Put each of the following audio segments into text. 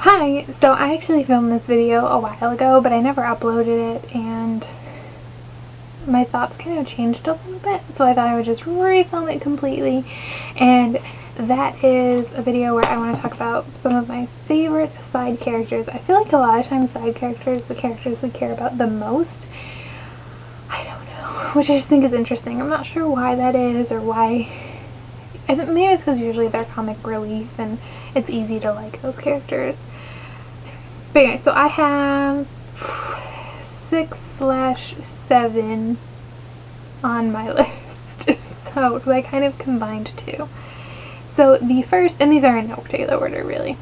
Hi! So I actually filmed this video a while ago, but I never uploaded it, and my thoughts kind of changed a little bit, so I thought I would just refilm it completely. And that is a video where I want to talk about some of my favorite side characters. I feel like a lot of times side characters, the characters we care about the most, I don't know, which I just think is interesting. I'm not sure why that is, or why. I think maybe it's because usually they're comic relief and it's easy to like those characters. But anyway, so I have 6/7 on my list. So I kind of combined two. So the first, and these are in no particular order really.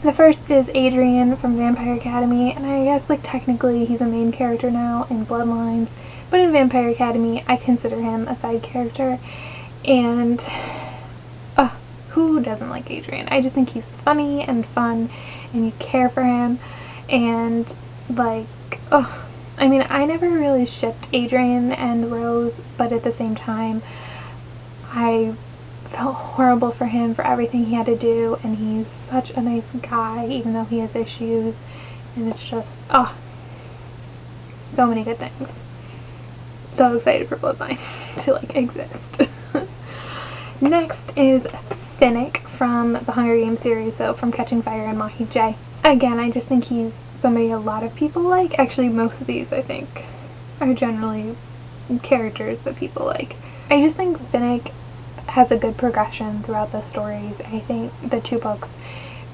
The first is Adrian from Vampire Academy, and I guess like technically he's a main character now in Bloodlines, but in Vampire Academy I consider him a side character. And who doesn't like Adrian? I just think he's funny and fun, and you care for him, and like, I mean, I never really shipped Adrian and Rose, but at the same time, I felt horrible for him for everything he had to do, and he's such a nice guy, even though he has issues, and it's just, so many good things. So excited for Bloodlines to like exist. Next is Finnick from the Hunger Games series, so from Catching Fire and Mahi J. Again, I just think he's somebody a lot of people like. Actually, most of these I think are generally characters that people like. I just think Finnick has a good progression throughout the stories. I think the two books,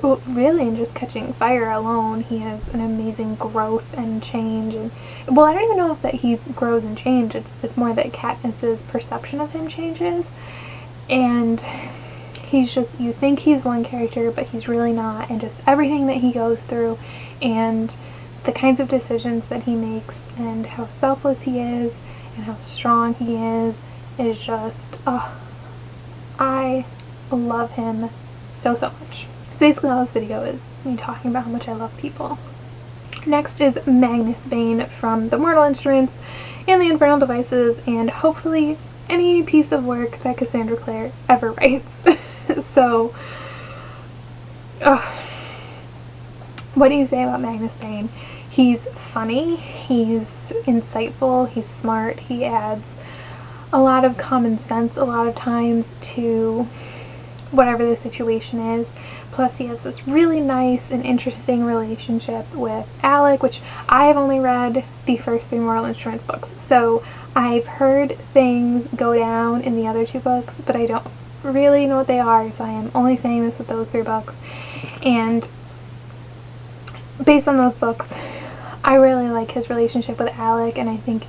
well, really in just Catching Fire alone, he has an amazing growth and change. And well, I don't even know if that he grows and changes. It's more that Katniss's perception of him changes. And he's just, you think he's one character, but he's really not, and just everything that he goes through, and the kinds of decisions that he makes, and how selfless he is, and how strong he is just, I love him so much. So basically all this video is me talking about how much I love people. Next is Magnus Bane from The Mortal Instruments and The Infernal Devices, and hopefully any piece of work that Cassandra Clare ever writes. So, what do you say about Magnus Bane? He's funny, he's insightful, he's smart, he adds a lot of common sense a lot of times to whatever the situation is. Plus he has this really nice and interesting relationship with Alec, which I have only read the first 3 Mortal Instruments books. So I've heard things go down in the other 2 books, but I don't really know what they are, so I am only saying this with those 3 books. And based on those books, I really like his relationship with Alec, and I think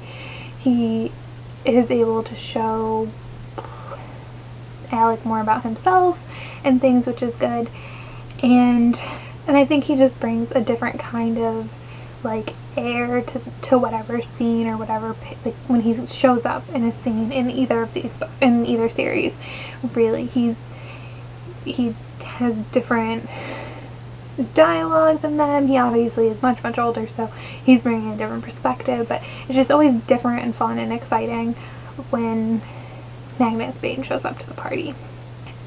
he is able to show Alec more about himself and things, which is good. And I think he just brings a different kind of like air to whatever scene or whatever, like when he shows up in a scene in either of these in either series. Really, he has different dialogue than them. He obviously is much older, so he's bringing a different perspective, but it's just always different and fun and exciting when Magnus Bane shows up to the party.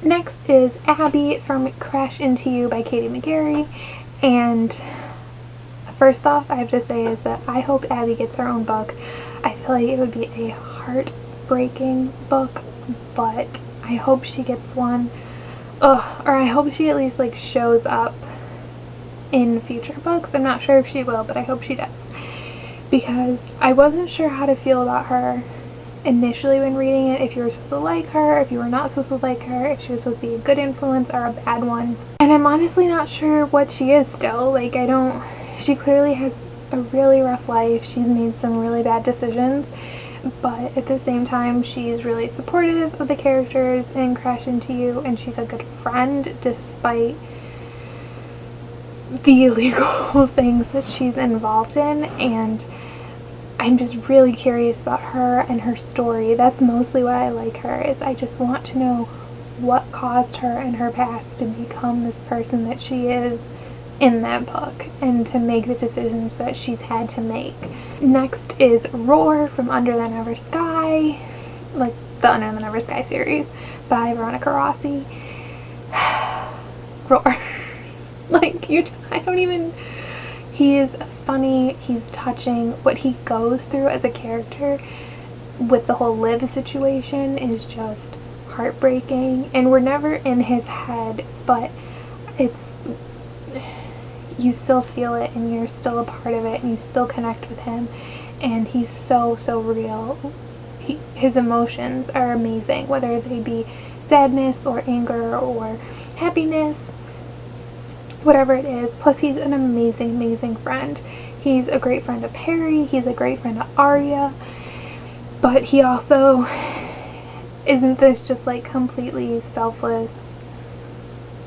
Next is Abby from Crash Into You by Katie McGarry, and first off, I have to say is that I hope Abby gets her own book. I feel like it would be a heartbreaking book, but I hope she gets one. Or I hope she at least like shows up in future books. I'm not sure if she will, but I hope she does. Because I wasn't sure how to feel about her initially when reading it, if you were supposed to like her, if you were not supposed to like her, if she was supposed to be a good influence or a bad one. And I'm honestly not sure what she is still. Like, she clearly has a really rough life. She's made some really bad decisions, but at the same time she's really supportive of the characters in Crash Into You, and she's a good friend despite the illegal things that she's involved in. And I'm just really curious about her and her story. That's mostly why I like her, is I just want to know what caused her in her past to become this person that she is in that book, and to make the decisions that she's had to make. Next is Roar from Under the Never Sky, like the Under the Never Sky series by Veronica Rossi. Roar. Like, I don't even, he is funny, he's touching. What he goes through as a character with the whole Liv situation is just heartbreaking, and we're never in his head, but it's, you still feel it, and you're still a part of it, and you still connect with him, and he's so real. His emotions are amazing, whether they be sadness or anger or happiness, whatever it is. Plus, he's an amazing friend. He's a great friend of Perry, he's a great friend of Arya, but he also isn't this just like completely selfless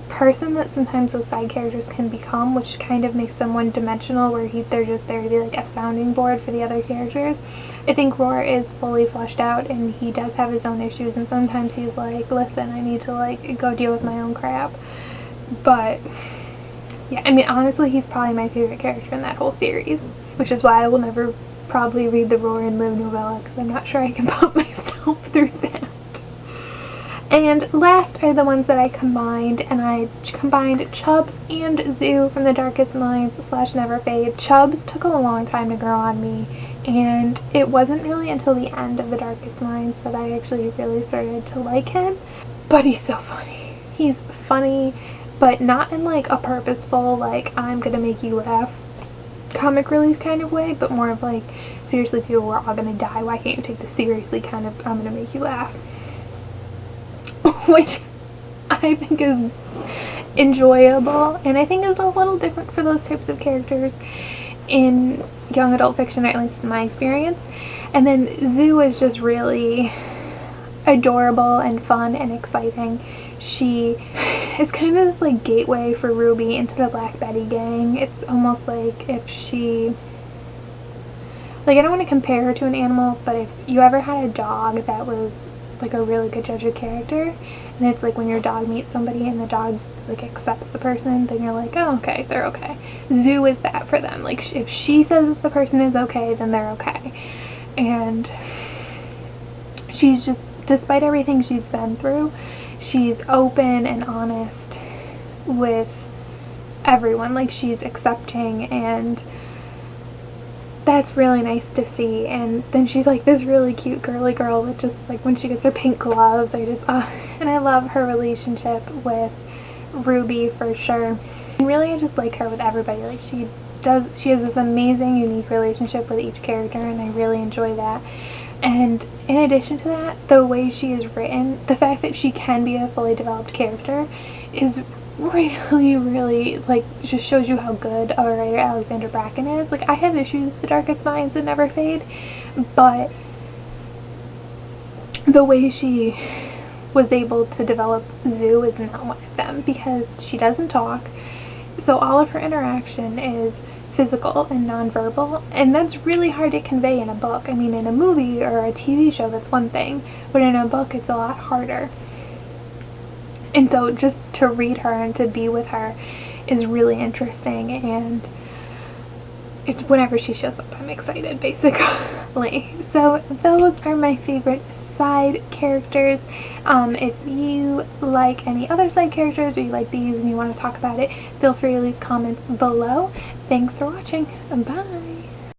person that sometimes those side characters can become, which kind of makes them one-dimensional, where they're just there to be like a sounding board for the other characters. I think Roar is fully fleshed out, and he does have his own issues, and sometimes he's like, listen, I need to like go deal with my own crap. But yeah, I mean, honestly, he's probably my favorite character in that whole series, which is why I will never probably read the Roar and Liv novella, because I'm not sure I can put myself through that. And last are the ones that I combined, and I combined Chubbs and Zoo from the Darkest Minds / Never Fade. Chubbs took a long time to grow on me, and it wasn't really until the end of the Darkest Minds that I actually really started to like him. But he's so funny. He's funny, but not in like a purposeful, like, I'm gonna make you laugh comic relief kind of way, but more of like, seriously, people, we're all gonna die, why can't you take this seriously kind of, I'm gonna make you laugh. Which I think is enjoyable, and I think is a little different for those types of characters in young adult fiction, at least in my experience. And then Zoo is just really adorable and fun and exciting. She is kind of this like gateway for Ruby into the Black Betty gang. It's almost like if she, like, I don't want to compare her to an animal, but if you ever had a dog that was like a really good judge of character, and it's like when your dog meets somebody and the dog like accepts the person, then you're like, oh, okay, they're okay. Zoo is that for them. Like, if she says that the person is okay, then they're okay. And she's just, despite everything she's been through, she's open and honest with everyone. Like, she's accepting, and that's really nice to see. And then she's like this really cute girly girl with just like, when she gets her pink gloves, I just and I love her relationship with Ruby for sure. And really, I just like her with everybody. Like, she has this amazing unique relationship with each character, and I really enjoy that. And in addition to that, the way she is written, the fact that she can be a fully developed character is really like, just shows you how good of a writer Alexandra Bracken is. Like, I have issues with the Darkest Minds and Never Fade, but the way she was able to develop Zoo is not one of them, because she doesn't talk, so all of her interaction is physical and nonverbal, and that's really hard to convey in a book. I mean, in a movie or a TV show, that's one thing, but in a book it's a lot harder. And so just to read her and to be with her is really interesting, and whenever she shows up, I'm excited, basically. So those are my favorite side characters. If you like any other side characters, or you like these and you want to talk about it, feel free to leave comments below. Thanks for watching. Bye!